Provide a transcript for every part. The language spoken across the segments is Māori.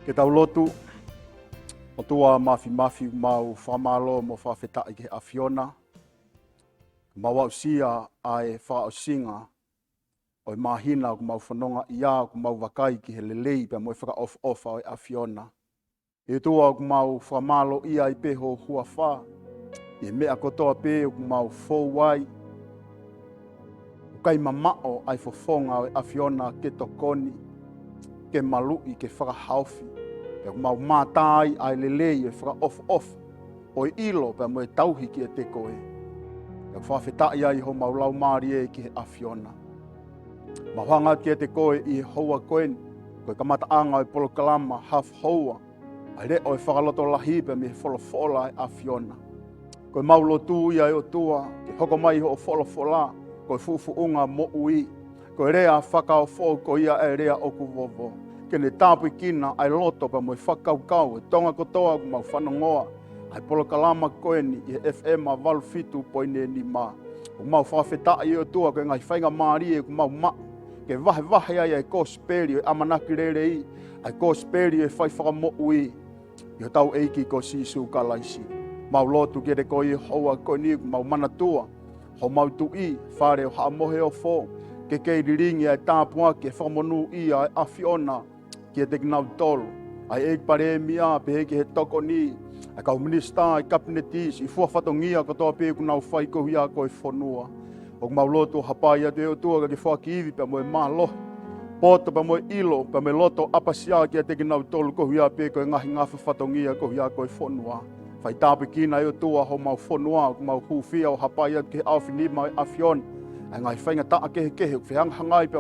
Ke tau lotu, o tua mafi mau whamalo mo whawheta i ke awhiona. Mawau sia ai whaosinga o mahina ku mau whanonga ia ku mau wakai ki he lelei pe mo whaka ofa o afiona. E tua ku mau whamalo ia I peho hua wha. E mea kotoa pe ku mau fōwai. Kai mamao ai fofonga o afiona ke tokoni, ke malui ke whakahauwhi. Pe ku mau mātai ai lelei e whaka ofa. O ilo pe mo e tauhi ki e te koe. Pe whawhetai ai ho mau lau maari e ki he afiona. Mahanga ki e te koe I hoa koen, koe kamataanga o polo kalama haf hoa. Ai re o e whakaloto lahi pe me Folofola e afiona. Koe maulotu ia e o tua, ke hoko mai ho o Folofola, koe fufuunga mo ui. Koe rea whakao fo ko ia e rea oku vovo. Ke ne tāpui kina ai loto pe mo e whakaukau, e tonga kotoa ku mau whanongoa. Ai polo kalama koeni I FM a walu fitu poine ni ma. Ku mau whawhetai o tua koe ngai whainga maari e ku mau ma. Ke vahe ai e kosperi o amanaki rerei. Ai kosperi e whai whakamo ui. Yo tau eiki ko sisu kalaisi. Mau lotu ke re ko I hoa koeni ku mau manatua. Ho mau tu I, whare o haa mohe o fō. Ke kei riringi ai tāpua ke whamonu I ai afiona. Ke te kinau tolu. Ai eik pare mia pe heke he toko ni. Ai kau minista ai kabinetis. I fua whatongia katoa pe kunau whai kohia koe whanua. O mau lotu hapai atu e o tua ke whakiiwi pe moe maa lohi. Poto pe moe ilo pe me loto apasia ke te kinau tolu kohia pe koe ngahi ngafu whatongia kohia koe whanua. Whai tāpi kina e o tua ho mau whanua ku mau huwhia o hapai atu ke awhinima e afiona. Ai ngai whainga taa kehe whihanga hangai pe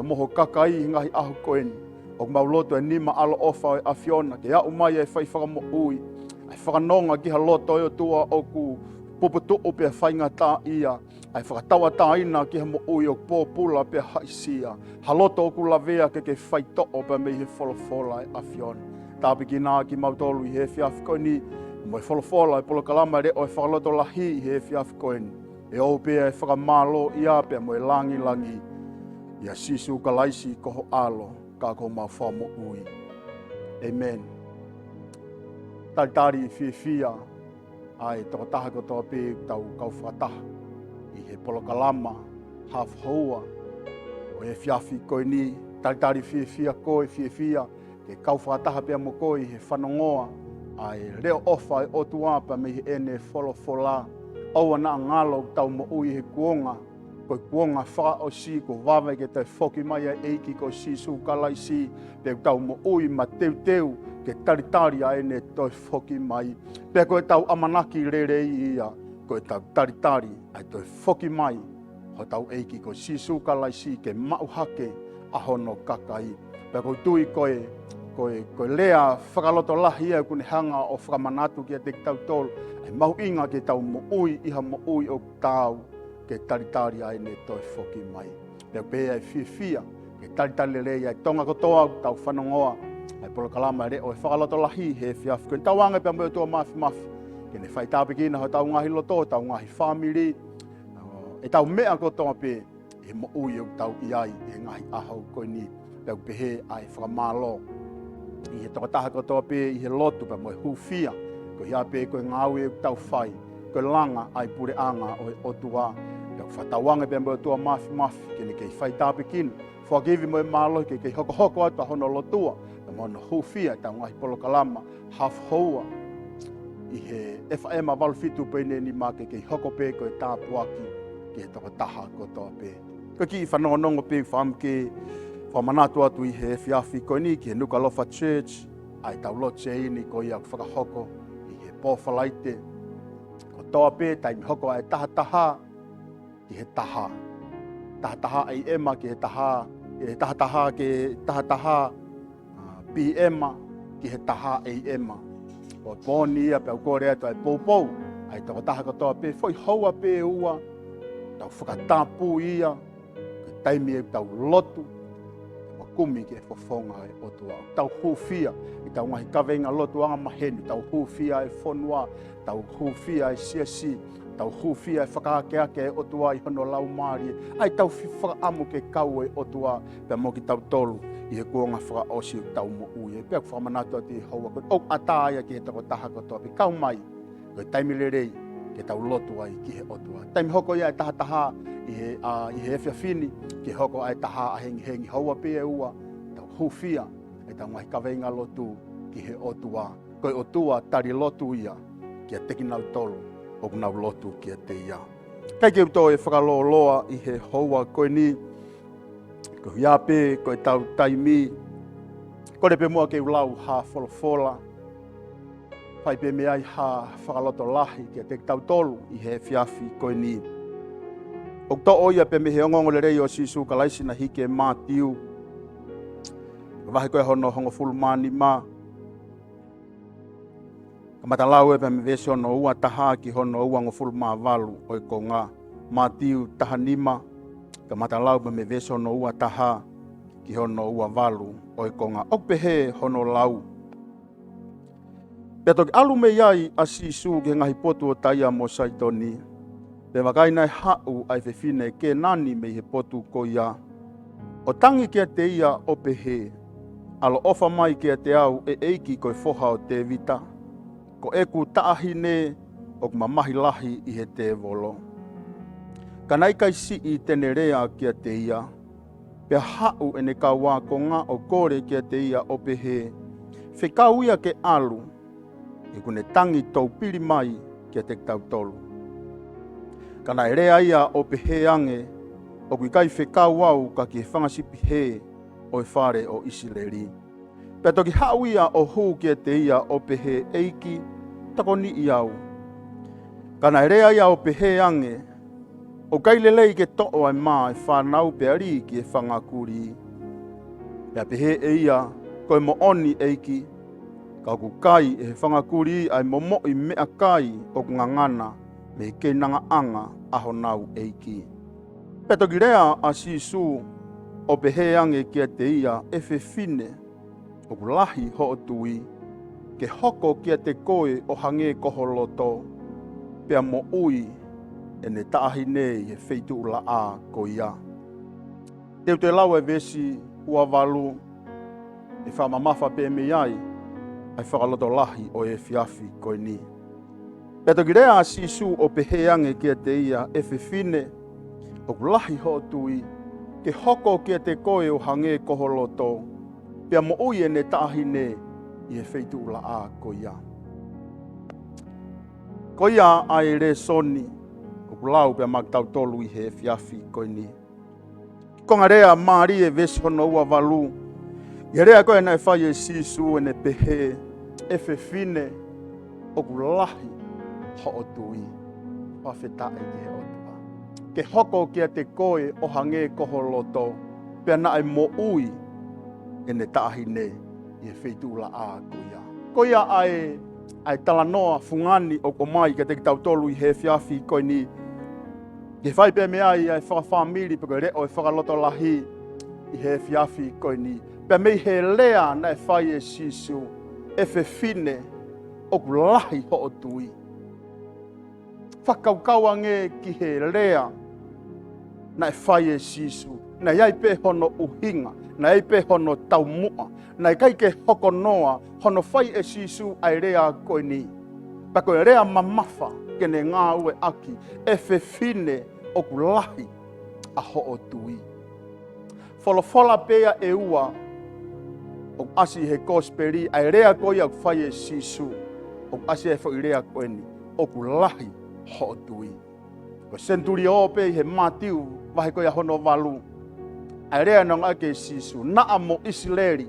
moho kakai ngahi ahu koeni. O mau loto e nima alo ofa e afiona ke au mai e whai whakamo ui. Ai whakanonga ki ha loto e o tua o ku puputu pe whainga tā ia. Ai whakatawa tā ina ki ha mo ui o pōpula pe haisia. Ha loto o ku lavea ke whai to'o pe me he Folofola e afiona. Tāpi ki nā ki mautolu I he whiawhikoeni. Mo e Folofola e polo kalama re o e whakaloto lahi I he whiawhikoeni. E o pe e whakamalo ia pe mo e langi. Ia sisu kalaisi koho alo. Ka ko mau whamo ui. Amen. Taritari whiwhia ai toko taha kotoa pe tau kau whataha. I he polo kalama, haf hoa. O e whiawhi koe ni, taritari whiwhia koe whiwhia. Ke kau whataha pe mo koe I he whanongoa. Ai reo ofa e otuapa me he ene Folofola. Aua na ngalo tau mo ui he kuonga. Koe kuonga wha o si ko wawe ke te whoki mai a eiki ko si su kalai si. Pe tau mo ui ma teu ke taritari a ene toi whoki mai. Pe koe tau amanaki rerei ia. Koe tau taritari ai toi whoki mai. Ho tau eiki ko si su kalai si ke mau hake ahono kakai. Pe koe tui koe lea whakaloto lahi e kune hanga o whakamanatu ki a te tau tolu. Ai mau inga ke tau mo ui iha mo ui o tau. Ke taritari ai ne toi whoki mai. Pea pea e whiwhia, ke taritari rei ai tonga kotoa tau whanongoa. Ai polo kalama re o e whakaloto lahi he whiawhi. Koe tau anga pia mo tua mafi. Ke ne whai tāpi kina ho tau ngahi loto, tau ngahi whamiri. E tau mea kotoa pe, e mo ui o tau iai, e ngahi ahau koe ni. Pea pehe ai whakamalo. I he tokataha kotoa pe, I he lotu pia mo e huwhia. Ko hia pe koe ngāwe o tau whai. Koe langa ai pure anga o e otua. Whatawanga pe mo tua mafi kene kei whai tāpi kinu. Whakiwi mo e mālo kei hoko atu a hono lotua. E mono huwhia tau ngahi polo kalama haf hoa. I he FM a walu fitu peine ni mā kei hoko pe koe tāpuaki ke toko taha kotoa pe. Ko ki whanongonongo pe whamke whamanatu atu I he whiawhi koe ni ki he Nuku'alofa Church. Ai tau lote ini ko ia whakahoko I he pōwhalaite. Ko toa pe taimi hoko ai taha. Ki he taha. Taha ai ema ki he taha. Ke taha pi ema ki he taha ai ema. O pōni ia pe au kore atu ai pou. Ai toko taha katoa pe foi haua pe ua. Tau whakatapu ia. Ke taimi e tau lotu. Wa kumi ke fofonga e otua. Tau huwhia. I tau ngahi Kaveinga lotu anga mahenu. Tau huwhia e whanua. Tau huwhia e siasi. Tau huwhia e whakakeake e otua I hono lau maari. Ai tau whakaamu ke kau e otua. Pea mo ki tau tolu I he kuonga whakaosi o tau mo ui. Pea whamanatu ati haua. Koe au ataia ki he tako taha kotoa. Pe kau mai. Koe taimi lerei. ke tau lotu ai ki he otua. Taimi hoko ia e taha i he fefine ke hoko ai taha a hengi haua pia ua tau hufia e tau mai Kaveinga lotu ki he otua. Koe otua tari lotu ia ki a teki nau tolu o nau lotu ki a te ia. Kai ke uto e whakaloloa i he haua koe ni ko hiape, koe tau taimi, kore pe mua ke ulau ha Folofola, pai pe me ai ha whakaloto lahi ki a te tau tolu i he fiafi koe ni. O to oia pe me he ongongo le rei o sisu ka laisi na hike Matiu, vahe koe hono hongo fulmani ma, ka matalau e pe me vese hono ua taha ki hono ua ngo fulma valu oi ko ngā Matiu taha nima, ka matalau pe me vese hono ua taha ki hono ua valu oi ko ngā okpehe hono lau. Pea toki alu me iai a sisu ke ngahi potu o taia mo saitoni, pe wakaina e hau ai fefine ke nani me he potu ko ia. O tangi kia te ia o pehe, alo ofa mai kia te au e eiki koe foha o te vita, ko eku taahine o mamahi lahi i he te volo. Kanai kai si i tene rea kia te ia, pea hau ene ka wā ko ngā o kore kia te ia o pehe, whekau ia ke alu, e kune tangi tau piri mai kia te tau tolu. Kana e rea ia o pehe ange, o kui kai whekau au ka ki he whangasipi he o e whare o Isileri. Pea toki hau ia o hū kia te ia o pehe eiki, tako ni i au. Kana e rea ia o pehe ange, o kai lelei ke to'o ai mā e whanau pe ari ki e whangakuri. Pea pehe e ia, koe mo oni eiki, ka ku kai e he whangakuri ai momoi mea kai o ngangana me ke nanga anga aho nau eiki. Pea toki rea a sisu o pehe ange kia te ia e fefine o lahi ho o tui ke hoko kia te koe o hange koholoto pea mo ui e ne taahine i he feitu ula a ko ia. Teu te lau e vesi ua walu e whamamafa pe me iai ai whakaloto lahi o e fiafi koe ni. Pea toki rea a sisu o pehe ange kia te ia e fefine o lahi ho o tui ke hoko kia te koe o hange koholoto pea mo ui e ne taahine i he feitu ula a ko ia. Ko ia ai re soni o kulau pea maktau tolu i he fiafi koe ni. Konga rea maari e vesi hono ua walu. I rea koe na e whai e sisu e ne pehe e fefine o kulahi ho o tui. Whawheta e ki he otua. Ke hoko kia te koe o hange koholoto pea na ai mo ui e ne taahine i he feitu ula a ko ia. Ko ia ai talanoa fungani o komai ke te tautolu i he fiafi koe ni. Ke whai pe mea i ai whakawhamiri pe koe reo e whakaloto lahi i he fiafi koe ni. Pe mei he lea na e whai e sisu e fefine o kulahi ho o tui. Whakaukau ange ki he lea na e whai e sisu. Na iai pe hono uhinga, na iai pe hono taumua, na kai ke hoko noa, hono whai e sisu ai rea koe ni. Pa koe rea mamafa ke ne ngā ue aki, e fefine o kulahi a ho o tui. Folofola pea e ua, o asi he kosperi, ai rea koe au whai e sisu, o asi e whai rea koe ni, o kulahi ho o tui. Ko senturi o pe he Matiu, vahe koe a hono walu, ai rea nong ake sisu, naa mo Isileri,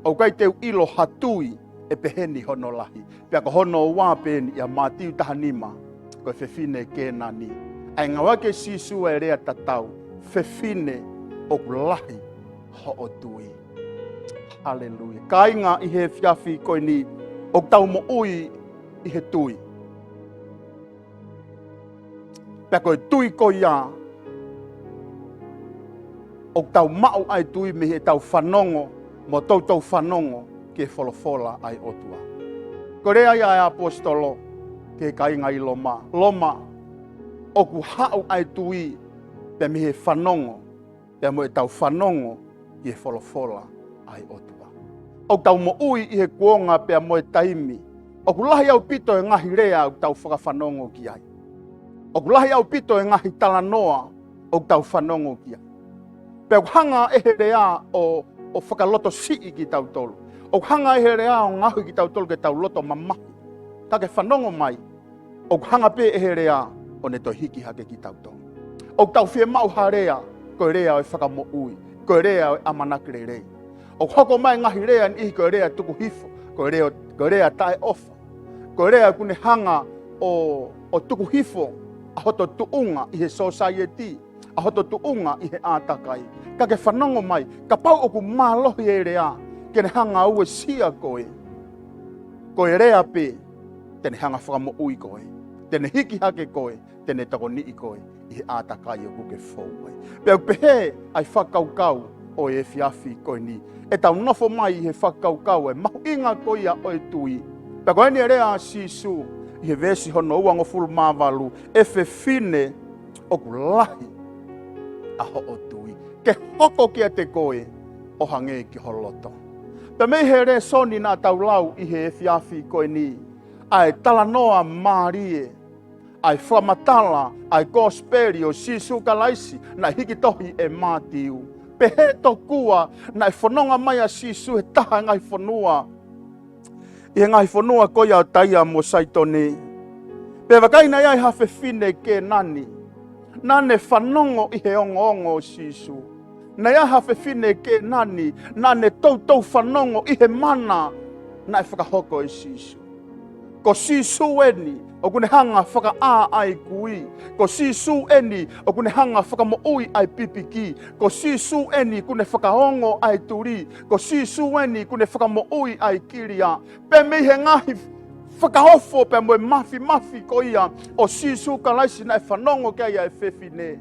o kai teu ilo hatui e peheni hono lahi. Pea ko hono wāpeni ia Matiu tahanima, ko fefine ke nani. Ai ngawake sisu ai rea tatau, fefine o kulahi ho o tui. Haleluia. Kainga i he fiafi koe ni, o tau mo ui i he tui. Pea koe tui ko ia, o tau mau ai tui me he tau whanongo, mo tau whanongo ke Folofola ai otua. Ko rea ia e apostolo ke kainga i loma. Loma, o ku hau ai tui pe me he whanongo, pe mo e tau whanongo ke Folofola ai otua. O tau mo ui i he kuonga pe mo e taimi, o ku lahi au pito e ngahi rea o tau whakawhanongo ki ai. O lahi au pito e ngahi tala noa o tau whanongo kia. Pea hanga e rea o whakaloto sii ki tau tolu. O hanga e rea o ngahu ki tau tolu ke tau loto mamahi. Ta ke whanongo mai. O hanga pe e rea o ne to hiki hake ki tau tolu. O tau whie mau harea ko rea o whakamo ui. Ko rea o amanakere rei. O hoko mai ngahi rea ni ko rea tuku hifo. Ko rea tae ofa. Ko rea kune hanga o tuku hifo. A hoto tuunga i he society. A hoto tuunga i he atakai. Ka ke whanongo mai. Ka pau oku mālohi e rea. Kene hanga ue sia koe. Koe rea pe. Tene hanga whakamo ui koe. Tene hiki hake koe. Tene tako ni i koe. I he atakai o kuke fōue. Pea pehe ai whakaukau o e fiafi koe ni. E tau nofo mai i he whakaukau e mahu inga koe ia o e tui. Pea koe ni rea sisu. I he vesi hono uango fulu māwalu. E fefine o ku lahi a ho o tui. Ke hoko kia te koe o hange ki holoto. Pea mei he re soni nā tau lau i he fiafi koe ni. Ai tala noa mārie. Ai whamatala, ai gospeli o sisu kalaisi, na hiki tohi e Matiu. Pehe tokua, na whanonga mai a sisu he taha ngai whanua. I ngai whanua koia o taia mo saitone. Pe wakaina iai hawhewhine ke nani. Nane whanongo i he ongo o sisu. Na ia hawhewhine ke nani, nane tau whanongo i he mana, na whakahoko i sisu. Ko sisu eni, o kune hanga whaka ai kui. Ko sisu eni, o kune hanga whaka mo ui ai pipiki. Ko sisu eni, kune whakahongo ai turi. Ko sisu eni, kune whaka mo ui ai kiria. Pe mei he ngahi whakahofo pe moe mafi ko ia. O sisu ka laisi na e whanongo kia ia e fefine.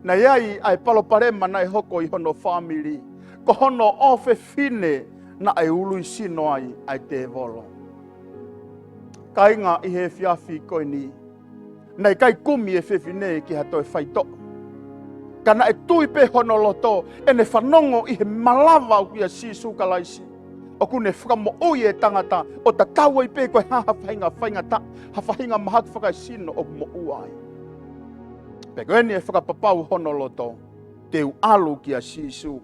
Na iai ai paloparema na e hoko i hono family. Ko hono o fefine na e ului sino ai te volo. Kainga i he fiafi koe ni. Nei kai kumi e fefine ki hato e whaito. Kana e tui pe hono loto. E ne whanongo i he malawa o kia sisu kalaisi. O kune whakamo ui e tangata. O ta taua i pe koe hawhainga whaingata. Hawhainga mahatu whakai sino o mo uai. Pe koe ni e whakapapau hono loto. Te alu kia sisu.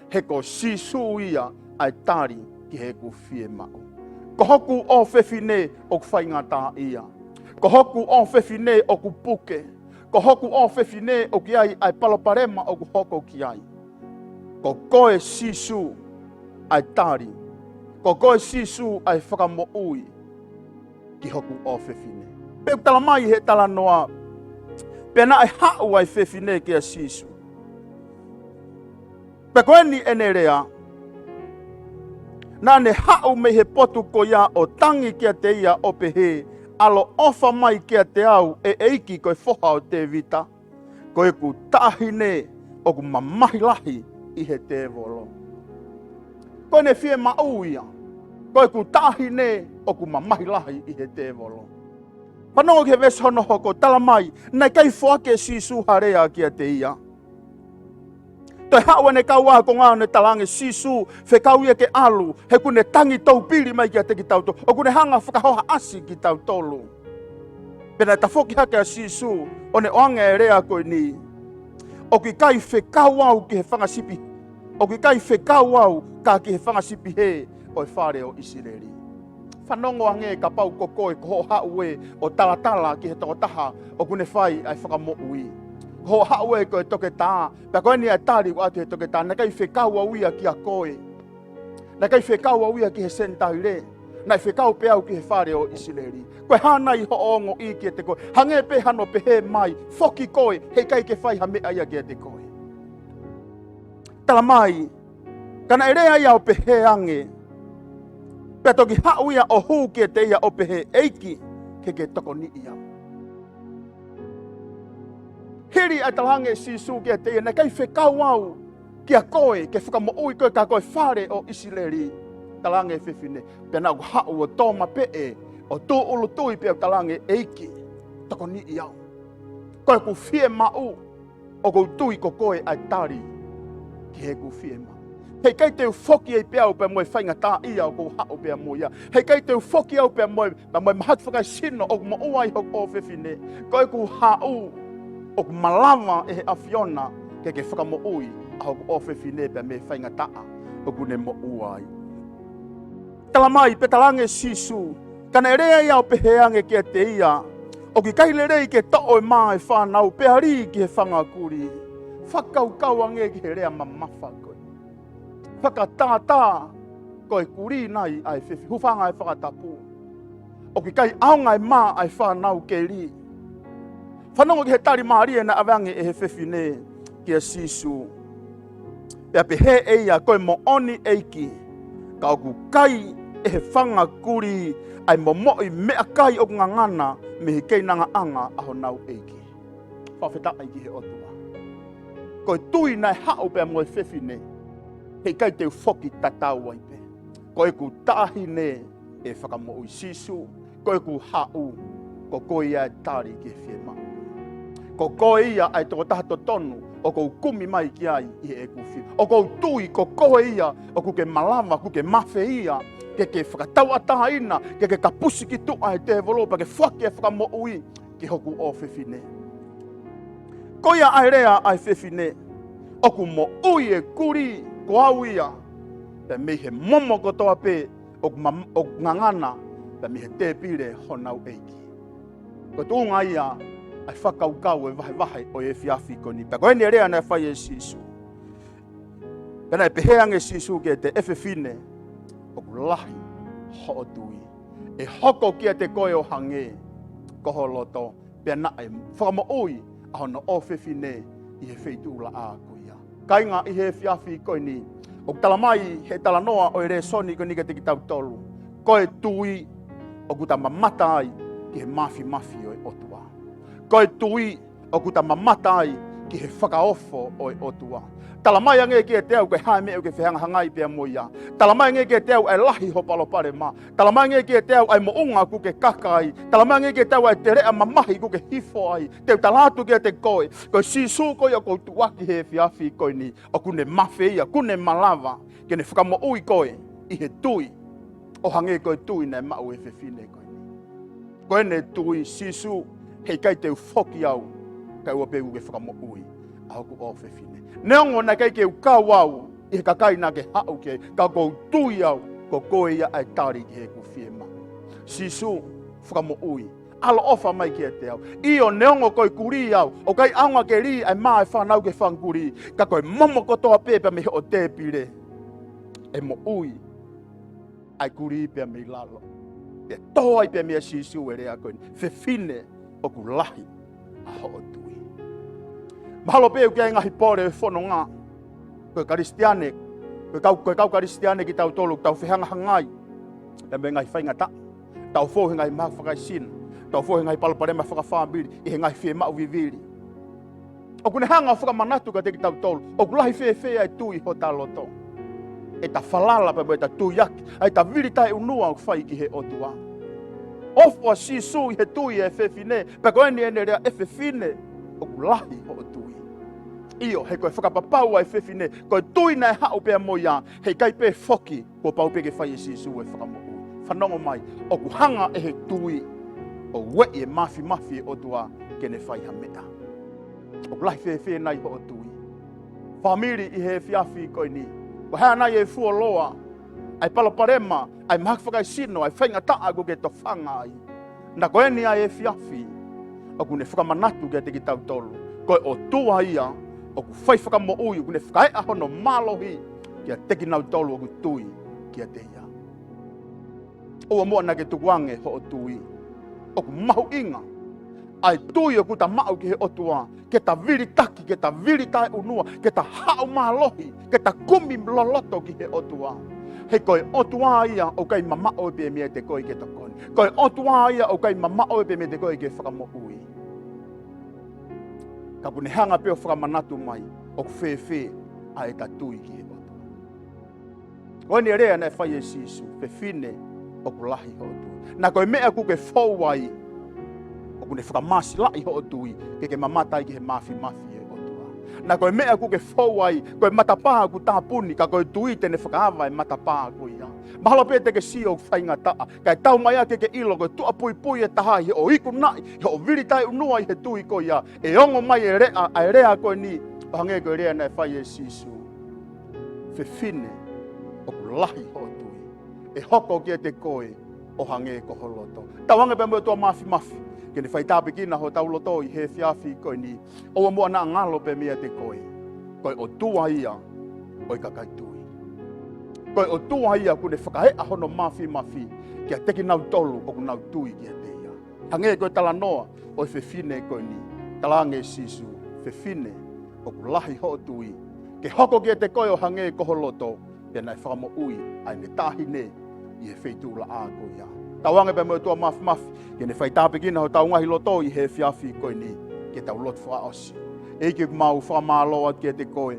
He ko sisu ia ai tari ki he ku fie mao. Ko hoku o fefine o whainga tā ia. Ko hoku o fefine o ku puke. Ko hoku o fefine o ki ai paloparema o ku hoko ki ai. Ko koe sisu ai tari. Ko koe sisu ai whakamo ui ki hoku o fefine. Peu tala mai he tala noa. Pena ai hau ai fefine ki a sisu. Pe koe ni enerea. Nā ne hau me he potu ko ia o tangi kia te ia o pehe, alo ofa mai kia te au e eiki koe whoha o te vita, koe ku tahine o ku mamahi lahi i he te volo. Koe ne fie mau ia, koe ku tahine o ku mamahi lahi i he te volo. Panongo ke vesi hono hoko tala mai, nei kai whoake sisu harea kia te ia. Toi hau ne kau ko ngā ne talange sisu, whekau ia ke alu, he kune tangi tau piri mai kia te ki tau tolu, o kune hanga whakahoha asi ki tau tolu. Pena ta whoki hake a sisu, o ne oanga e rea koe ni, o ki kai whekau au ki he whangasipi, o ki kai whekau au ka ki he whangasipi he, o e whare o Isireri. Whanongo ange ka pau kokoe ko hau e o talatala ki he takotaha, o kune whai ai whakamo ui. Ho haue koe toke tā, pia koe ni ai tāri o atu he toke tā, na kai whekau au ia ki a koe. Na kai whekau au ia ki he sentau re, na whekau pe au ki he whare o Isireri. Koe hānai ho ongo i ki te koe, hange pe hano pe he mai, whoki koe, he kai ke whai ha mea ia ki te koe. Tala mai, kana ere ai au pe he ange, pia toki hau ia o hū ki te ia o pe he eiki, ke toko ni ia. Hiri ai talange sisu kia te ia, na kai whekau au kia koe, ke whakamo ui koe ka koe whare o Isireri, talange fefine. Pia nau hau o tōma pee, o tō ulu tui pia talange eiki, toko ni iau. Koe ku whie mau, o kou tui ko koe ai tari, ki he ku whie mau. Hei kai te foki e pia o pe moe whainga tā ia o ko hao pia mo ia. Hei kai te foki au pia moe, pa moe mahat whakai sino o ma uai ho o fefine. Koe ku hao o ku malama e he afiona ke whakamo ui a ho o fefine pia me whainga taa o ku ne mo uai. Talamai pe talange sisu, kana rea ia o peheange ke te ia, o ki kai lerei ke to'o e maa e whanau, pe hari ki he whangakuri. Whakaukau ange ki he rea mamafa koe. Whakatātā koe kuri nai ai whiwhi, hufanga e whakatapu. O ki kai aonga e maa ai whanau ke ri. Whanongo ki he tari maari e na awange e he whiwhi ne ki a sisu. Pea pe he eia koe mo oni eiki, ka oku kai e he whangakuri ai momoi mea kai o ngangana me he kei nanga anga aho nau eiki. Whawheta eiki he otua. Koe tui nai hao pea moe whiwhi hei kai te whoki tatau waipe. Koe ku tahi ne e whakamoi sisu. Koe ku hau. Ko koe ia e tari ki he whiema. Ko koe ia ai toko tahato tonu. O kou kumi mai ki ai i e ku whiema. O kou tui ko koe ia. O ku ke malama, ku ke mawhe ia. Ke whakatau ataha ina. Ke kapusi ki tua e te volopa. Ke whaki e whakamoi ki hoku o whiwhine. Koe ia ai rea ai whiwhine. O ku mo ui e kuri. Ko au ia, pe me he momo kotoa pe o ngangana, pe me he te pire honau eiki. Ko tūnga ia, ai whakaukau e vahe o e whiawhi koni. Pe koe ni rea nei whai e sisu. Pena e peheange sisu ke te fefine, o ku lahi ho o tui. E hoko kia te koe o hange, koho loto, pe na e whakamo ui, aho no o fefine i he wheitu ula a koia. Kainga i he whiawhi koe ni. O talamai he talanoa o e re soni ko ni ke te ki tau tolu. Koe tui o kuta mamata ai ki he mafi o e otua. Koe tui o kuta mamata ai ki he whakaofo o e otua. Talamai ange ki e te au ke hae me o ke whihanga hangai pia moia. Talamai ange ki e te au ai lahi ho palo pare ma. Talamai ange ki e te au ai mounga ku ke kakai. Talamai ange ki e te au ai te rea mamahi ku ke hifo ai. Te talatu ki e te koe. Koe sisu koe o kou tuaki he whiawhi koe ni. O kune mawhi ia, kune malava. Kene whakamo ui koe i he tui. O hange koe tui nei mau e whiwhine koe ni. Koe ne tui sisu hei kai te whoki au. Kai ua pegu ke whakamo ui. Au ku o whiwhine. Neongo na kei ke ukau au, i he kakai na ke hau ke, ka kou tui au, ko koe ia ai tari ki he ku whiema. Sisu, whakamo ui, alo ofa mai ki e te au. Io neongo koe kuri au, o kai aunga ke ri ai maa e whanau ke whankuri, ka koe momo kotoa pepe me o te pire. E mo ui, ai kuri pia me lalo. E toa i pia me sisu e rea koe, whewhine o ku lahi a ho o tui. Mahalo peu kia ngahi pore e whono ngā. Koe karistiane, koe kau karistiane ki tau tolu, tau whihanga hangai. E me ngai whainga ta. Tau whohe ngai maha whakai sin. Tau whohe ngai palaparema whakawhambiri, i he ngai whie mau viviri. O kune hanga whakamanatu ka te ki tau tolu, o kulahi whee ai tui ho tā loto. E ta whalala pa mo e ta tui aki, ai ta viri tai unua o whai ki he otua. Ofua sisu i he tui e whewhine, pa koe ni ene rea e whewhine, o kulahi ho o tui. Io, he koe whakapapau ai whewhine, koe tui nei hao pia mo ia, hei kai pe whoki, ko pau pe ke whai e sisu e whakamoku. Whanongo mai, o ku hanga e he tui, o wei e mafi e otua, kene whai ha mea. O kulahi whewhine nei ho o tui. Whamiri i he whiawhi koe ni, ko hea nei e fuoloa, ai palaparema, ai mahawhakai sino, ai whainga taa ko ke to whanga ai. Na koe ni ai e whiawhi, o kune whakamanatu ke te ki tau tolu. Koe o tua ia, o ku whai whakamo ui, o kune whakai aho no malohi, kia teki nau tolu o ku tui, kia te ia. O mua na ke tukuange ho o tui, o ku mahu inga, ai tui o ku ta mau ki he otua, ke ta viri taki, ke ta viri tai unua, ke ta hao malohi, ke ta kumi loloto ki he otua. He koe otua ia o kai mama o pe me te koe ke to koni. Koe otua ia o kai mama o pe me te koe ke whakamo ui. Ka pune hanga peo whakamanatu mai o ku whewhe a e ta tui ki he otua. Koe ni rea nei whai e sisu, whewhine o ku lahi ho o tui. Na koe mea ku ke whauai o kune whakamasi lai ho o tui ke mamatai ki he mafi e otua. Na koe mea ku ke fowai, koe matapā ku tāpuni, ka koe tui tene whakaawai matapā ko ia. Mahalo pē te ke sio whainga taa, kai tau mai ake ke ilo koe tua pui pui e taha, he o iku nai, he o viri tai unua i he tui ko ia, e ongo mai e rea koe ni, o hange koe rea nei whai e sisu. Fefine, o ku lahi ho tui, e hoko kia te koe, o hange ko holoto. Tawanga pe mo tua mafi. Kene whai tāpikina ho tau loto i he whiawhi koe ni. Oa mua na ngalo pe mea te koe. Koe o tua ia, o i kakai tui. Koe o tua ia kune whakahea hono mafi. Kia teki nau tolu o ku nau tui kia te ia. Hange koe tala noa o i fefine koe ni. Talange sisu, fefine o ku lahi ho tui. Ke hoko kia te koe o hange koho loto. Pia nai whakamo ui, ai ne tahine i he wheitula a koe ia. Tawanga pe mo tua mafi. Kene whai tāpikina ho tau ngahi loto i he whiawhi koe ni. Ke tau lotu whaosi. Eiki ku mau whamaloa kia te koe.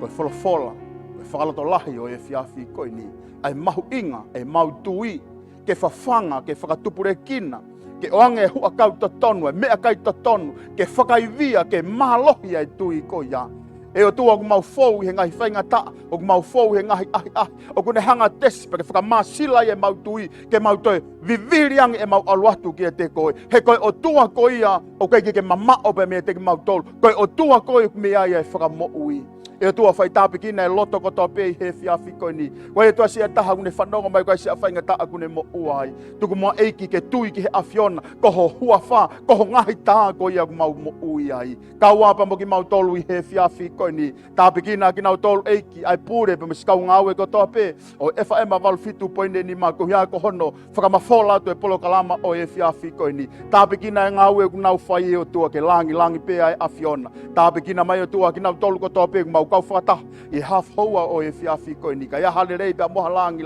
Koe Folofola. Koe whakaloto lahi o e whiawhi koe ni. Ai mahu inga, e mau tui. Ke whawhanga, ke whakatupure kina. Ke oange hua kau totonu, e mea kai totonu. Ke whakaivia, ke mahalohi ai tui koe ia. E o tua ku mau fou he ngahi whainga taa, o ku mau fou he ngahi ahi, o ku ne hanga tesi, pe ke whakamāsila e mau tui, ke mau toi viviriangi e mau aluatu kia te koe. He koe o tua koe ia, o kei ke mama o pe mea te ki mau tolu, koe o tua koe ku mea ia e whakamoui. E o tua whai tāpikina e loto koto pei he whiawhi koe ni. Koe e tua sia taha kune whanonga mai koe sia whainga taa kune mo uai. Tuku mua eiki ke tui ki he awhiona, koho hua wha, koho ngahi taa koe ia ku mau mo ui ai. Kau apa mo ki mau tolu i he whiawhi koe ni. Tāpikina ki nau tolu eiki, ai pūre pe miskau ngāwe kotoa pe. O efa ema walu fitu poine ni ma kuhia ko hono, whakamafola tu e polo kalama o e whiawhi koe ni. Tāpikina e ngāwe ku nau whai e o tua ke langi pe ai awhiona. Tāpikina mai o tua ki nau tolu kotoa pe ku mau kau whakata i haf hoa o e whiawhi koe ni. Ka ia hale rei pia moha langi.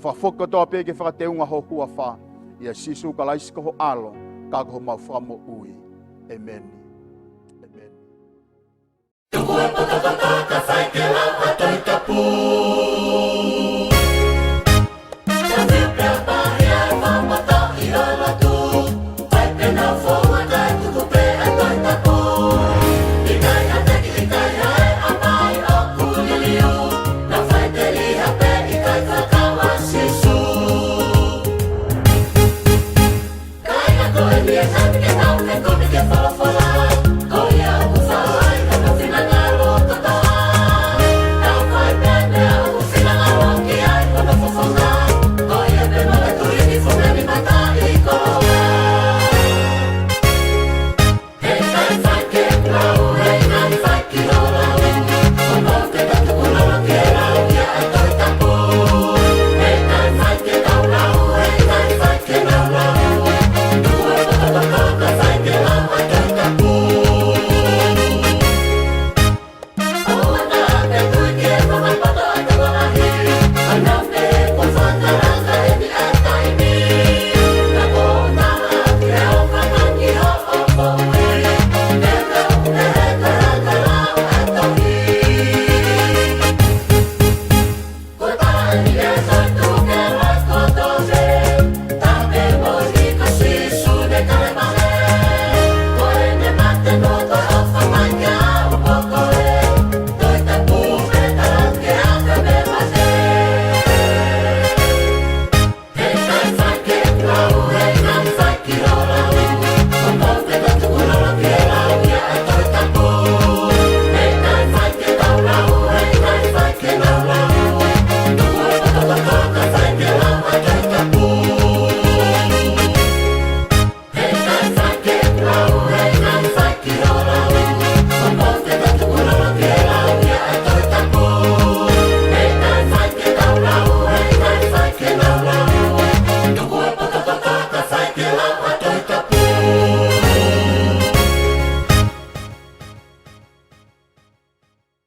Whawhoko toa pe ke whakateunga ho hua wha. Ia sisu ka laisi koho alo, ka koho mau whamo ui. Amen. Amen.